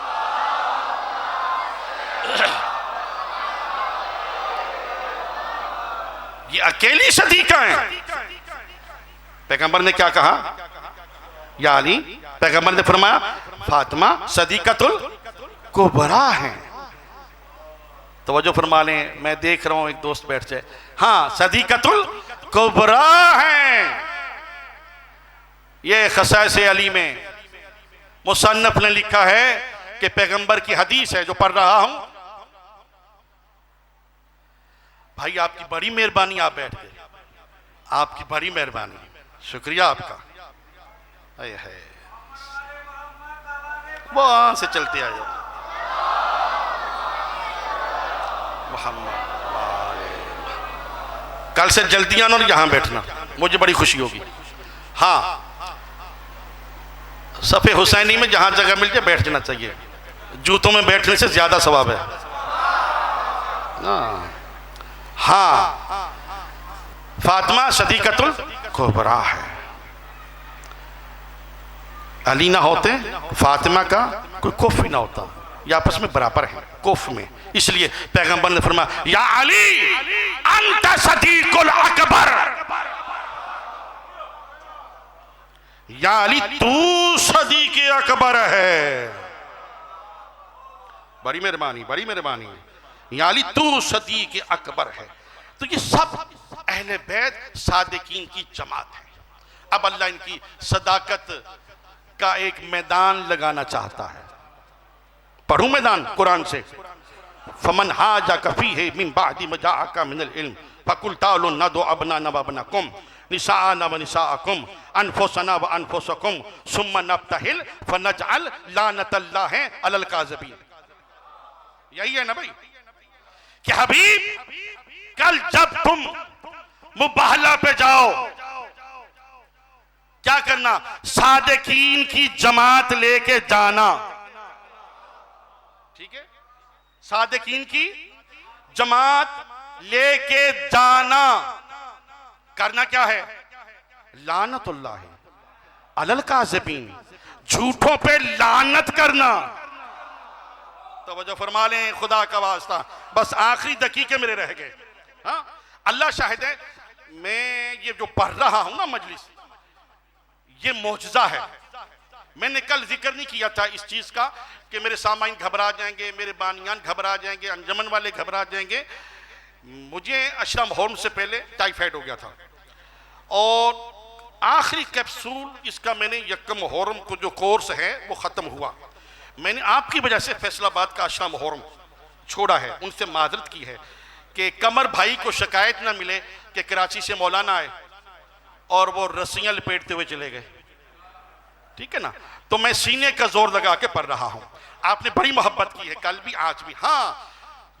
ये अकेली सदीका है। पैगंबर ने क्या कहा? या अली, पैगंबर ने फरमाया फातिमा सदीकतुल कुबरा है। तवज्जो फरमा लें, मैं देख रहा हूं एक दोस्त बैठ जाए। हाँ, सदीकतुल कुबरा है। ये खसाइस अली में मुसन्नफ ने लिखा है कि पैगंबर की हदीस है जो पढ़ रहा हूं। भाई आपकी बड़ी मेहरबानी, आप बैठ गए, आपकी बड़ी मेहरबानी, शुक्रिया आपका। है वो वहां से चलते आ जाओ। कल से जल्दी आना और यहां बैठना, मुझे बड़ी खुशी होगी। हाँ, सफ़े हुसैनी में जहां जगह मिल जाए बैठ जाना चाहिए, जूतों में बैठने से ज्यादा सवाब है। हाँ, फातिमा सदीकतुल कुबरा है। अली ना होते फातिमा का कोई कुफ ही ना होता, ये आपस में बराबर है कुफ में। इसलिए पैगंबर ने फरमाया या अली अंत सदीकुल अकबर, या अली तू सदीक अकबर है। बड़ी मेहरबानी, बड़ी मेहरबानी। या अली तू सदीक अकबर है। तो ये सब अहले बैत सादिकीन की जमात है। अब अल्लाह इनकी सदाकत का एक मैदान लगाना चाहता है। पढ़ूं मैदान कुरान से। फमन हाजा कफी है मिन बादी मजाअका मिनल इल्म फकुल तालु नदु अबना नबनाकुम निसाअना व निसाअकुम अनफुसना व अनफुसकुम सुम्मा नब्तहिल फनजअल लानतल्लाहि अलल काज़िबीन। यही है ना भाई कि हबीब कल जब तुम मुबाहला पे जाओ, क्या करना? सादिकीन की जमात लेके जाना। ठीक है, सादिकीन की जमात लेके जाना। करना क्या है? लानतुल्लाह अलल काज़िबीन, झूठों पे लानत करना। तवज्जो फरमा लें, खुदा का वास्ता, बस आखिरी दकीके मेरे रह गए। हाँ, अल्लाह शाहिद है, मैं ये जो पढ़ रहा हूं ना मजलिस, ये मौजज़ा है। मैंने कल जिक्र नहीं किया था इस चीज का कि मेरे सामाइन घबरा जाएंगे, मेरे बानियान घबरा जाएंगे, अंजमन वाले घबरा जाएंगे। मुझे अशरा मुहर्रम से पहले टाइफाइड हो गया था और आखिरी कैप्सूल इसका मैंने यक्कम मुहर्रम को जो कोर्स है वो ख़त्म हुआ। मैंने आपकी वजह से फैसलाबाद का अशरा मुहर्रम छोड़ा है, उनसे माजरत की है कि कमर भाई को शिकायत ना मिले कि कराची से मौलाना आए और वो रस्सियां लपेटते हुए चले गए। ठीक है ना, तो मैं सीने का जोर लगा के पढ़ रहा हूं। आपने बड़ी मोहब्बत की है कल भी आज भी। हाँ,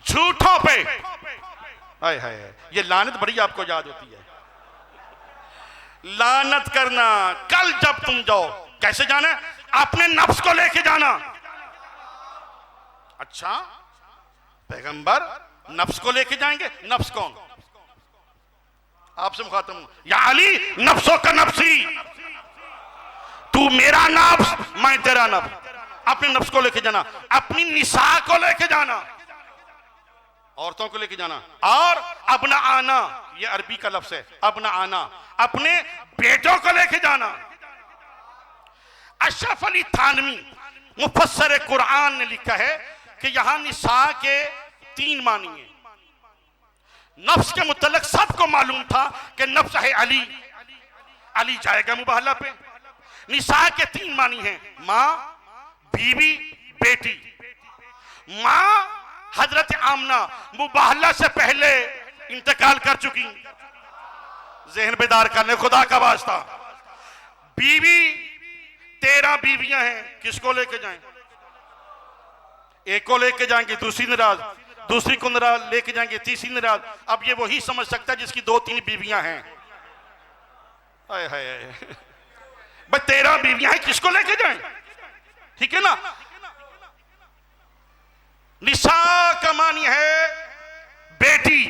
झूठों पे हाय हाय, ये लानत बड़ी आपको याद होती है। लानत करना। कल जब तुम जाओ, कैसे जाना? अपने नफ्स को लेके जाना। अच्छा, पैगंबर नफ्स को लेके जाएंगे? नफ्स कौन? आपसे मुखातब हूं, या अली नफ्सों का नफ्सी, तू मेरा नफ्स मैं तेरा नफ्स। अपने नफ्स को लेके जाना, अपनी निसा को लेके जाना, औरतों को लेके जाना। और अपना आना, ये अरबी का लफ्ज है, अपना आना, अपने बेटों को लेके जाना। अशरफ अली थानवी मुफस्सर कुरान ने लिखा है कि यहां निसा के 3 मानी हैं। नफ्स के मुतल्लिक सबको मालूम था कि नफ्स है अली, अली जाएगा मुबाहला पे। निसा के 3 मानी हैं, माँ, बीवी, बेटी। माँ हजरत आमना मुबाहला से पहले इंतकाल कर चुकी, जहन बेदार करने खुदा का वास्ता। बीवी 13 बीवियां हैं, किसको लेके जाएं? एक को लेके जाएंगे, दूसरी नाराज, दूसरी को नाराज लेके जाएंगे, तीसरी नाराज। अब ये वही समझ सकता है जिसकी 2-3 बीवियां हैं। हाय हाय भाई 13 बीवियां हैं, किसको लेके जाएं? ठीक है ना। निसा का मानी है बेटी।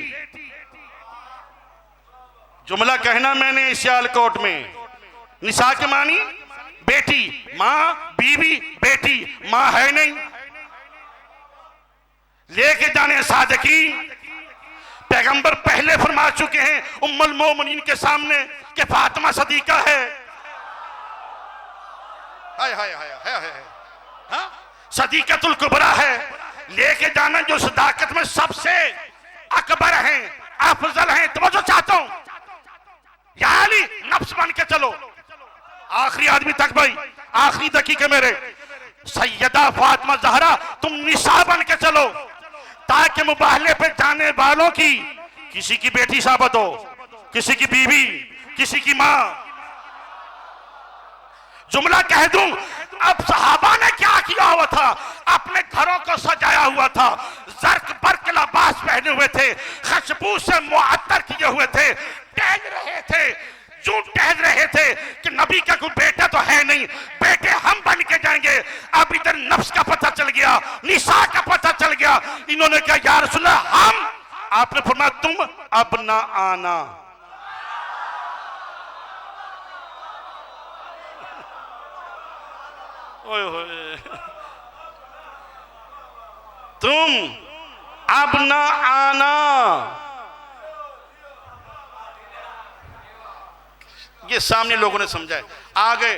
जुमला कहना मैंने सियालकोट में। निसा के मानी बेटी, मां, बीवी, बेटी। मां है नहीं, लेके जाने सादकी। पैगंबर पहले फरमा चुके हैं उम्मुल मोमिनीन के सामने कि फातिमा सदीका है। हाय हाय हाय हाय हाय, हाँ सदीकतुल कुबरा है। लेके जाना जो सदाकत में सबसे अकबर हैं, अफजल हैं। तो जो चाहता हूं या अली नफ्स बन के चलो, आखिरी आदमी तक भाई, आखिरी दकीके मेरे। सैयदा फातिमा ज़हरा तुम निसा बन के चलो, ताकि मुबाहले पे जाने वालों की किसी की बेटी साबित हो, किसी की बीवी, किसी की मां। जुमला कह दूं, अब सहाबा ने क्या किया हुआ था? अपने घरों को सजाया हुआ था, जर्क बर्क लिबास पहने हुए थे, खुशबू से मुअत्तर किए हुए थे, टहल रहे थे। जो टहल रहे थे कि नबी का कोई बेटा तो है नहीं, बेटे हम बन के जाएंगे। अब इधर नफ्स का पता चल गया, निसा का पता चल गया। इन्होंने कहा या रसूल अल्लाह हम। आपने फरमाया तुम अब ना आना। ओए होए, तुम अब ना आना। ये सामने लोगों ने समझा है। आ गए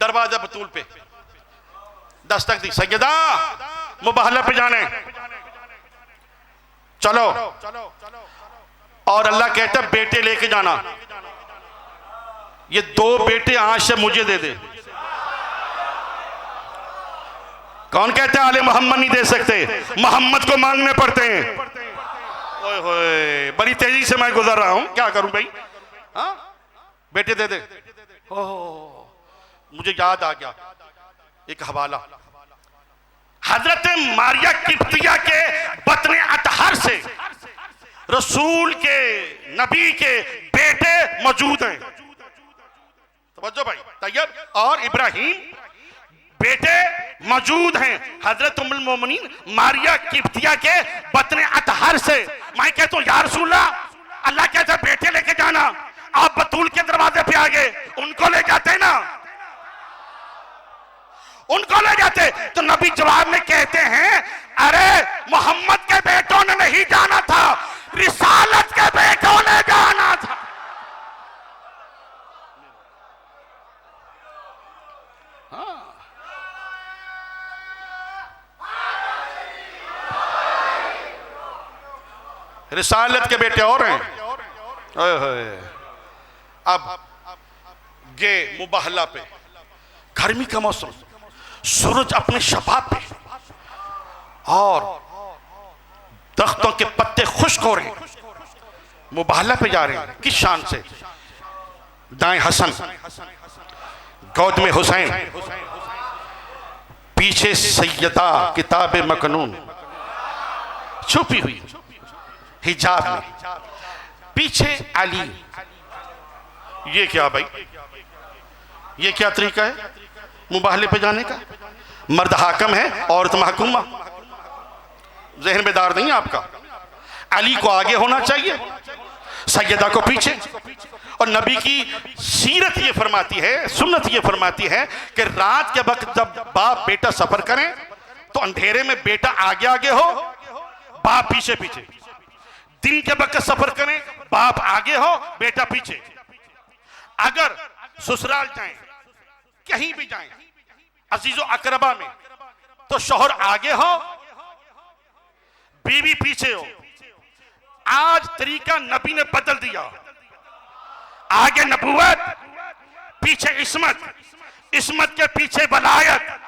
दरवाजा बतूल पे, दस्तक दी, सैयदा मुबाहला पे जाने, चलो। और अल्लाह कहता है बेटे लेके जाना। ये 2 बेटे आज से मुझे दे दे। कौन कहते हैं आले मोहम्मद नहीं दे सकते? मोहम्मद को मांगने पड़ते हैं। ओए होए, बड़ी तेजी से मैं गुजर रहा हूं, क्या करूं भाई? हाँ बेटे दे दे। ओह मुझे याद आ गया एक हवाला। हजरत मारिया किब्तिया के बतने अतहर से रसूल के, नबी के बेटे मौजूद हैं। तवज्जो भाई, तैयब और इब्राहिम बेटे मौजूद हैं। हजरत उम्मुल मोमिनीन मारिया किब्तिया के बतने अतहर से। मैं कहता हूं या रसूल अल्लाह, अल्लाह कहता है बेटे लेके जाना। आप बतूल के दरवाजे पे आ गए, उनको ले जाते ना, उनको ले जाते। तो नबी जवाब में कहते हैं अरे मोहम्मद के बेटों ने नहीं जाना था, रिसालत के बेटों ने जाना था। रिसालत के बेटे और हैं। अब गे मुबाहला पे, गर्मी का मौसम, सूरज अपने शबाब पे और दरख्तों के पत्ते खुश्क हो रहे हैं। मुबाहला पे जा रहे हैं किस शान से? दाएं हसन, गोद में हुसैन, पीछे सैयदा किताब मकनून छुपी हुई हिजाब में, पीछे अली। ये क्या भाई, ये क्या तरीका है मुबाहले पे जाने का? मर्द हाकम है, औरत महकूमा। जहन बेदार नहीं आपका। अली को आगे होना चाहिए, सैयदा को पीछे। और नबी की सीरत ये फरमाती है, सुन्नत ये फरमाती है कि रात के वक्त जब बाप बेटा सफर करें तो अंधेरे में बेटा आगे आगे हो, बाप पीछे पीछे। दिन के वक्त सफर करें, बाप आगे हो, बेटा पीछे। अगर ससुराल जाएं, कहीं भी जाएं, अजीजो अकरबा में, तो शौहर आगे हो, बीवी पीछे हो। आज तरीका नबी ने बदल दिया, आगे नबूवत, पीछे इस्मत, इस्मत के पीछे वलायत।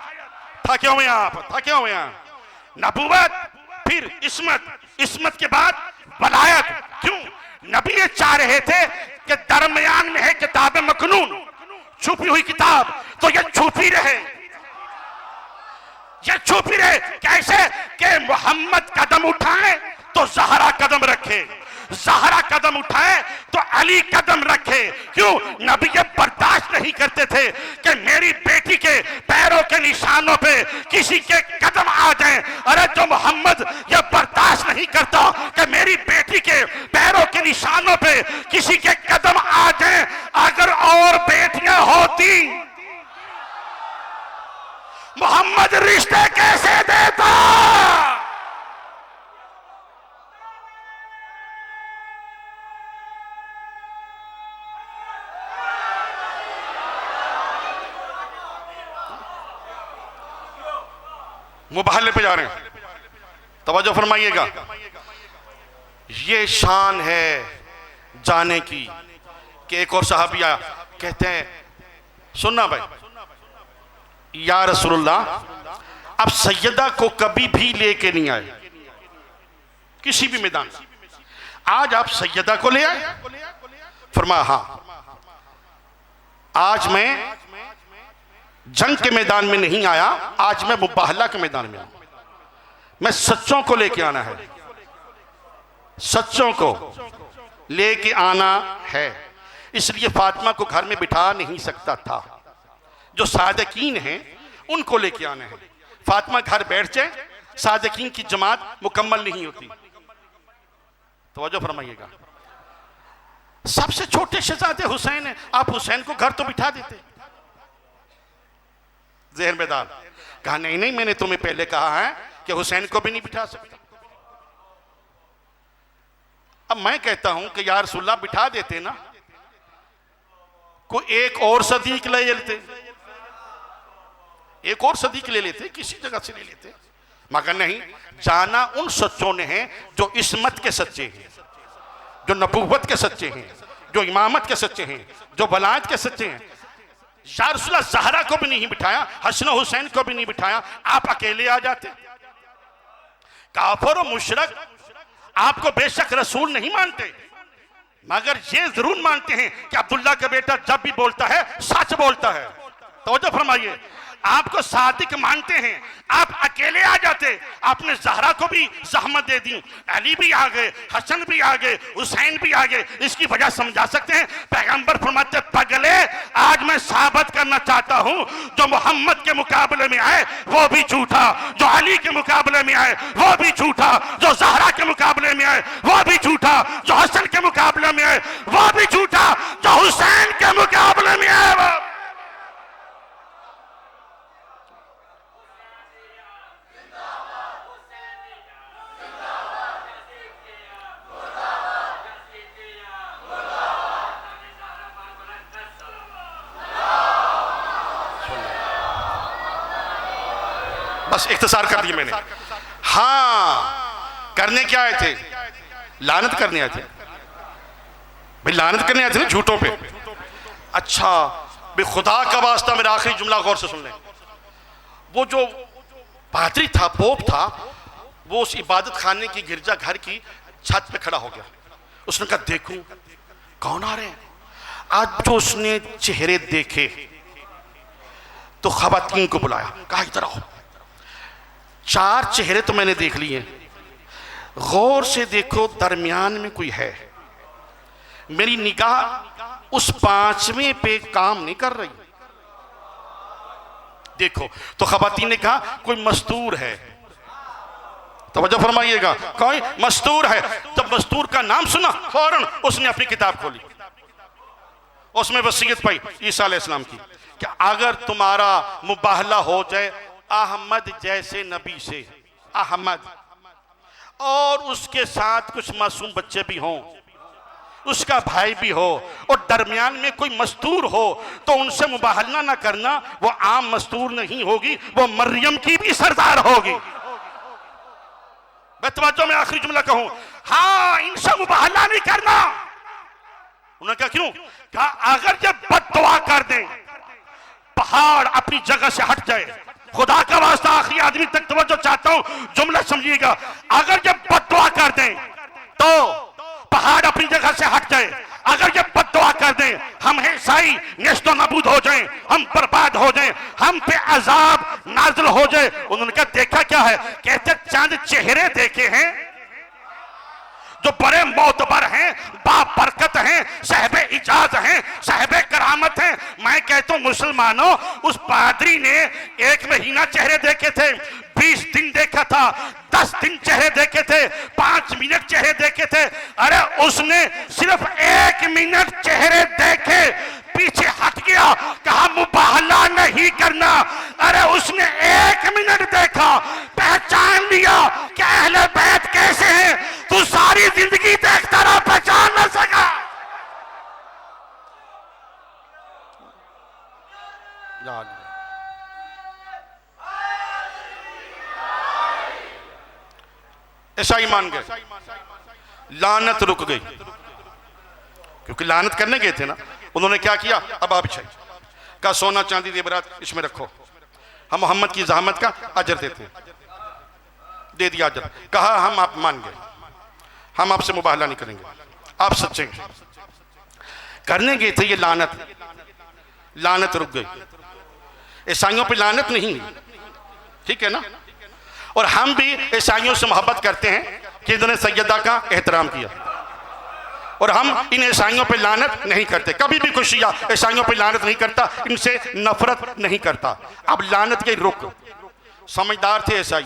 थके हुए आप, थके हुए हैं। नबूवत फिर इस्मत, इस्मत के बाद वलायत। क्यों? नबी ये चाह रहे थे कि दरमियान में है किताब मकनून, छुपी हुई किताब, तो ये छुपी रहे, ये छुपी रहे। कैसे? कि मोहम्मद कदम उठाए तो ज़हरा कदम रखे, ज़हरा कदम उठाए तो अली कदम रखे। क्यों? नबी ये बर्दाश्त नहीं करते थे कि मेरी बेटी के पैरों के निशानों पे किसी के कदम आ जाएं। अरे जो मोहम्मद ये बर्दाश्त नहीं करता कि मेरी बेटी के पैरों के निशानों पे किसी के कदम आ जाएं, अगर और बेटियां होती मोहम्मद रिश्ते कैसे देता? मुबाहले पे जा रहे हैं, तवज्जो फरमाइएगा। ये शान है जाने की कि एक और साहबी आया, कहते हैं सुनना भाई, या रसूलुल्लाह अब सैयदा को कभी भी लेके नहीं आए किसी भी मैदान, आज आप सैयदा को ले आए? फरमाया हाँ, आज मैं जंग के मैदान में नहीं आया, आज मैं मुबाहला के मैदान में आया। मैं सच्चों को लेके आना है, सच्चों को लेके आना है। इसलिए फातिमा को घर में बिठा नहीं सकता था, जो सादिकीन हैं उनको लेके आना है। फातिमा घर बैठ जाए, सादिकीन की जमात मुकम्मल नहीं होती। तवज्जो फरमाइएगा। सबसे छोटे शहजादे हुसैन हैं, आप हुसैन को घर तो बिठा देते। ज़हन में डाल, कहा नहीं नहीं, मैंने तुम्हें पहले कहा है कि हुसैन को भी नहीं बिठा सकता। अब मैं कहता हूं कि यार रसूलुल्लाह बिठा देते ना, कोई एक और सदीक ले लेते, एक और सदीक ले लेते, किसी जगह से ले लेते, मगर नहीं, जाना उन सच्चों ने है जो इस्मत के सच्चे हैं, जो नबूवत के सच्चे हैं, जो इमामत के सच्चे हैं, जो वलायत के सच्चे हैं। या रसूलुल्लाह ज़हरा को भी नहीं बिठाया, हसन हुसैन को भी नहीं बिठाया, आप अकेले आ जाते। काफिर और मुशरिक आपको बेशक रसूल नहीं मानते, मगर ये जरूर मानते हैं कि अब्दुल्ला का बेटा जब भी बोलता है सच बोलता है। तवज्जो फरमाइए, आपको सादिक मानते हैं, आप अकेले आ जाते। आपने ज़हरा को भी ज़हमत दे दी, अली भी आ गए, हसन भी आ गए, हुसैन भी आ गए। इसकी वजह समझा सकते हैं? पैगंबर फरमाते, पगले आज मैं साबित करना चाहता हूं, जो मोहम्मद के मुकाबले में आए वो भी झूठा, जो अली के मुकाबले में आए वो भी झूठा, जो ज़हरा के मुकाबले में आए वो भी झूठा, जो हसन के मुकाबले में आए वो भी झूठा, जो हुसैन के मुकाबले में आए वो। बस इख्तिसार कर दिया मैंने। हाँ, करने क्या आए थे? लानत करने आए थे भाई, लानत करने आए थे ना झूठों पे। अच्छा बे खुदा का वास्ता, मेरा आखिरी जुमला गौर से सुन लें। वो जो पादरी था, पोप था, वो उस इबादत खाने की गिरजा घर की छत पे खड़ा हो गया। उसने कहा देखूं कौन आ रहे हैं। आज जो उसने चेहरे देखे तो खवातीन को बुलाया, कहा इधर आओ। 4 चेहरे तो मैंने देख लिए, गौर से देखो दरमियान में कोई है। मेरी निगाह उस 5वें पे काम नहीं कर रही। देखो तो खवातीन ने कहा कोई मस्तूर है। तवज्जो फरमाइएगा, कोई मस्तूर है। जब मस्तूर का नाम सुना फौरन उसने अपनी किताब खोली, उसमें वसीयत पाई ईसा अलैहिस्सलाम की कि अगर तुम्हारा मुबाहला हो जाए अहमद जैसे नबी से, अहमद, और उसके साथ कुछ मासूम बच्चे भी हों, उसका भाई भी हो और दरमियान में कोई मस्तूर हो तो उनसे मुबाहला ना करना। वो आम मस्तूर नहीं होगी, वो मरियम की भी सरदार होगी। तवज्जो में आखिरी जुमला कहूं, हाँ इनसे मुबाहला नहीं करना। उन्होंने कहा क्यों? कहा अगर जब बद्दुआ कर दें पहाड़ अपनी जगह से हट जाए, खुदा का वास्ता आखिरी आदमी तक तवज्जो चाहता हूं, जुमला समझिएगा। अगर जब बद्दुआ कर दें तो पहाड़ अपनी जगह से हट जाए, अगर जब बद्दुआ कर दें हम ईसाई नेस्तो नबूद हो जाएं, हम बर्बाद हो जाएं, हम पे अजाब नाजिल हो जाए। उन्होंने कहा देखा क्या है? कहते चंद चेहरे देखे हैं जो बड़े मोतबर हैं, बाबरकत हैं, साहिब इजाज हैं, साहिब करामत हैं। मैं कहता हूं मुसलमानों, उस पादरी ने 1 महीना चेहरे देखे थे, 20 दिन देखा था, 10 दिन चेहरे देखे थे, 5 मिनट चेहरे देखे थे। अरे उसने सिर्फ 1 मिनट चेहरे देखे, पीछे हट गया, कहा मुबाहला नहीं करना। अरे उसने 1 मिनट देखा, पहचान लिया कि अहले बैत कैसे हैं। तू सारी जिंदगी देखता रहा, पहचान न सका। ईसाई मान गए, लानत रुक गई, क्योंकि लानत करने गए थे ना। उन्होंने क्या किया? अब आप बिछाई, का सोना चांदी जेवरात इसमें रखो, हम मोहम्मद की जहामत का अजर देते हैं। दे दिया अजर। कहा हम आप मान गए, हम आपसे मुबाहला नहीं करेंगे, आप सच्चे हैं। करने गए थे ये लानत, लानत रुक गई। ईसाइयों पे लानत नहीं, ठीक है ना। और हम भी ईसाइयों से मोहब्बत करते हैं कि इन्होंने सैयदा का एहतराम किया, और हम इन ईसाइयों पे लानत नहीं करते। कभी भी कोई शिया ईसाइयों पे लानत नहीं करता, इनसे नफरत नहीं करता। अब लानत के रुक, समझदार थे ईसाई,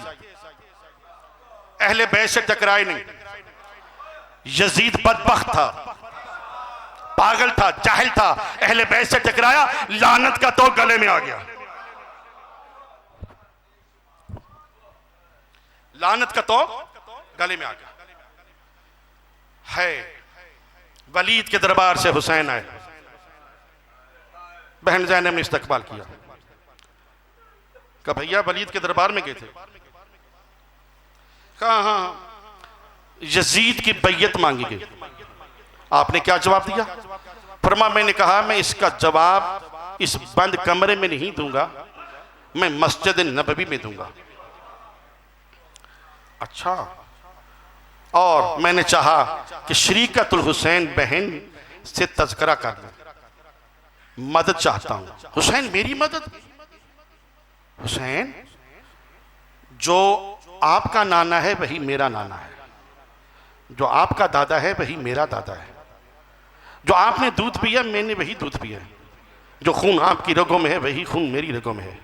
अहले बैत से टकराए नहीं। यजीद बदबख्त था, पागल था, जाहिल था, अहले बैत से टकराया, लानत का तो गले में आ गया। लानत का तो गले में आ गया है। वलीद के दरबार से हुसैन आए, बहन ज़ैनब ने इस्तकबाल किया, कहा भैया वलीद के दरबार में गए थे? कहा हाँ, यजीद की बैयत मांगी गई। आपने क्या जवाब दिया? फरमा मैंने कहा मैं इसका जवाब इस बंद कमरे में नहीं दूंगा, मैं मस्जिद नबवी में दूंगा। अच्छा, और मैंने चाहा कि शरीकतुल हुसैन बहन से तज़किरा कर लूं, मदद चाहता हूं। हुसैन मेरी मदद? हुसैन जो आपका नाना है वही मेरा नाना है, जो आपका दादा है वही मेरा दादा है, जो आपने दूध पिया मैंने वही दूध पिया है, जो खून आपकी रगों में है वही खून मेरी रगों में है।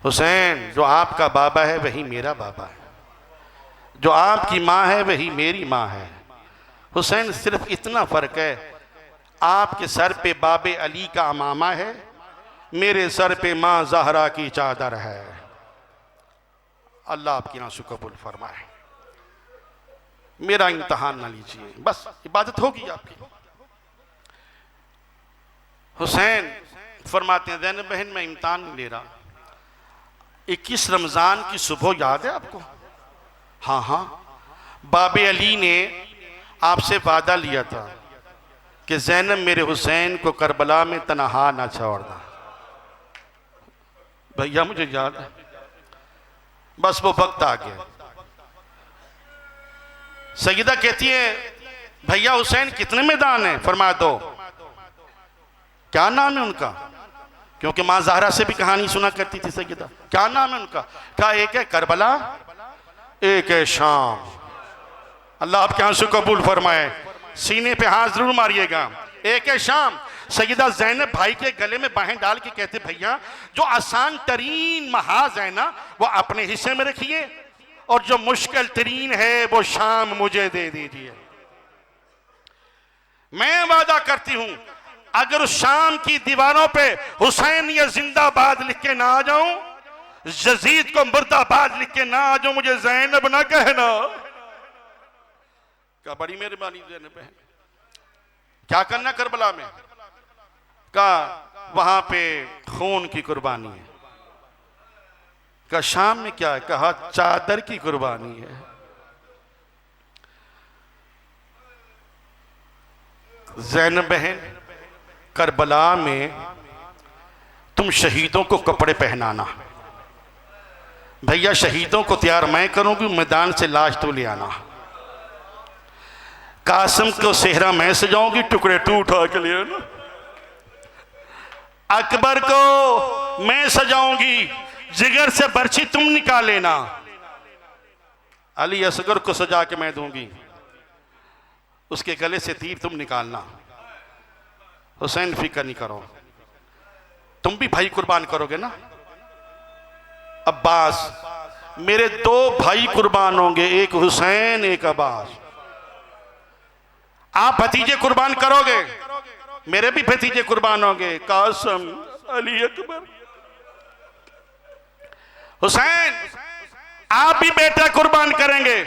हुसैन जो आपका बाबा है वही मेरा बाबा है, जो आपकी माँ है वही मेरी माँ है। हुसैन सिर्फ इतना फ़र्क है, आपके सर पे बाबे अली का अमामा है, मेरे सर पे माँ ज़हरा की चादर है। अल्लाह आपकी आंसू कबूल फरमाए। मेरा इम्तहान ना लीजिए, बस इबादत होगी आपकी। हुसैन फरमाते हैं ज़ैनब बहन मैं इम्तहान नहीं ले रहा, 21 रमज़ान की सुबह याद है आपको? हाँ हाँ, बाबे अली ने आपसे वादा लिया था कि ज़ैनब मेरे हुसैन को करबला में तनहा ना छोड़ना। भैया मुझे याद है, बस वो वक्त आ गया। सईदा कहती है भैया हुसैन कितने मैदान हैं? फरमा दो। क्या नाम है उनका? क्योंकि माँ ज़हरा से भी कहानी सुना करती थी सईदा। क्या नाम है उनका? क्या एक है करबला, एक है शाम। अल्लाह आपके आंसू कबूल फरमाए, सीने पे हाथ जरूर मारिएगा। एक है शाम। सईदा ज़ैनब भाई के गले में बाहें डाल के कहते भैया जो आसान तरीन महाज है ना वो अपने हिस्से में रखिए, और जो मुश्किल तरीन है वो शाम मुझे दे दीजिए। मैं वादा करती हूं अगर उस शाम की दीवारों पे हुसैन या जिंदाबाद लिख के ना आ जाऊं, यजीद को मुर्दाबाद लिख के ना आ जाऊं, मुझे ज़ैनब ना कहना। क्या बड़ी मेहरबानी ज़ैनब है, क्या करना करबला में? कहा वहां पे खून की कुर्बानी है। कहा शाम में क्या है? कहा चादर की कुर्बानी है। ज़ैनब बहन, करबला में तुम शहीदों को कपड़े पहनाना। भैया शहीदों को तैयार मैं करूंगी, मैदान से लाश तो ले आना। कासिम को सेहरा मैं सजाऊंगी, टुकड़े तू उठा के ले आना। अकबर को मैं सजाऊंगी, जिगर से बर्छी तुम निकाल लेना। अली असगर को सजा के मैं दूंगी, उसके गले से तीर तुम निकालना। हुसैन फिक्र नहीं करो, तुम भी भाई कुर्बान करोगे ना। अब्बास, मेरे दो भाई कुर्बान होंगे, एक हुसैन एक अब्बास। आप भतीजे कुर्बान करोगे, मेरे भी भतीजे कुर्बान होंगे, कासिम, अली अकबर, हुसैन। आप भी बेटा कुर्बान करेंगे,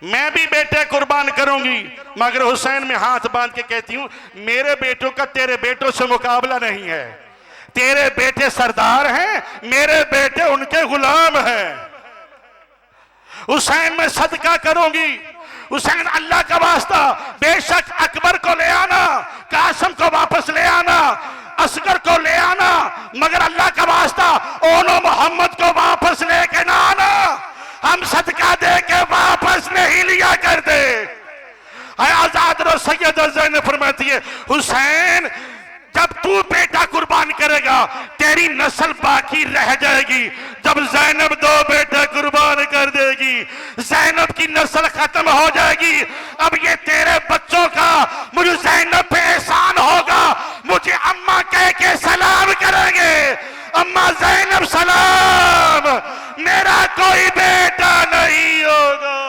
मैं भी बेटे कुर्बान करूंगी। मगर हुसैन में हाथ बांध के कहती हूं, मेरे बेटों का तेरे बेटों से मुकाबला नहीं है। तेरे बेटे सरदार हैं, मेरे बेटे उनके गुलाम हैं। हुसैन में सदका करूंगी। हुसैन, अल्लाह का वास्ता, बेशक अकबर को ले आना, कासिम को वापस ले आना, असगर को ले आना, मगर अल्लाह का वास्ता ओनो मोहम्मद को वापस लेके ना आना। हम सदका दे के वापस नहीं लिया करते। आजाद रो सैयदा ज़ैनब फरमाती है, हुसैन जब तू बेटा कुर्बान करेगा तेरी नस्ल बाकी रह जाएगी। जब ज़ैनब दो बेटे कुर्बान कर देगी, ज़ैनब की नस्ल खत्म हो जाएगी। अब ये तेरे बच्चों का मुझे ज़ैनब पे एहसान होगा, मुझे अम्मा कह के सलाम करेंगे। अम्मा ज़ैनब सलाम, मेरा कोई बेटा नहीं होगा।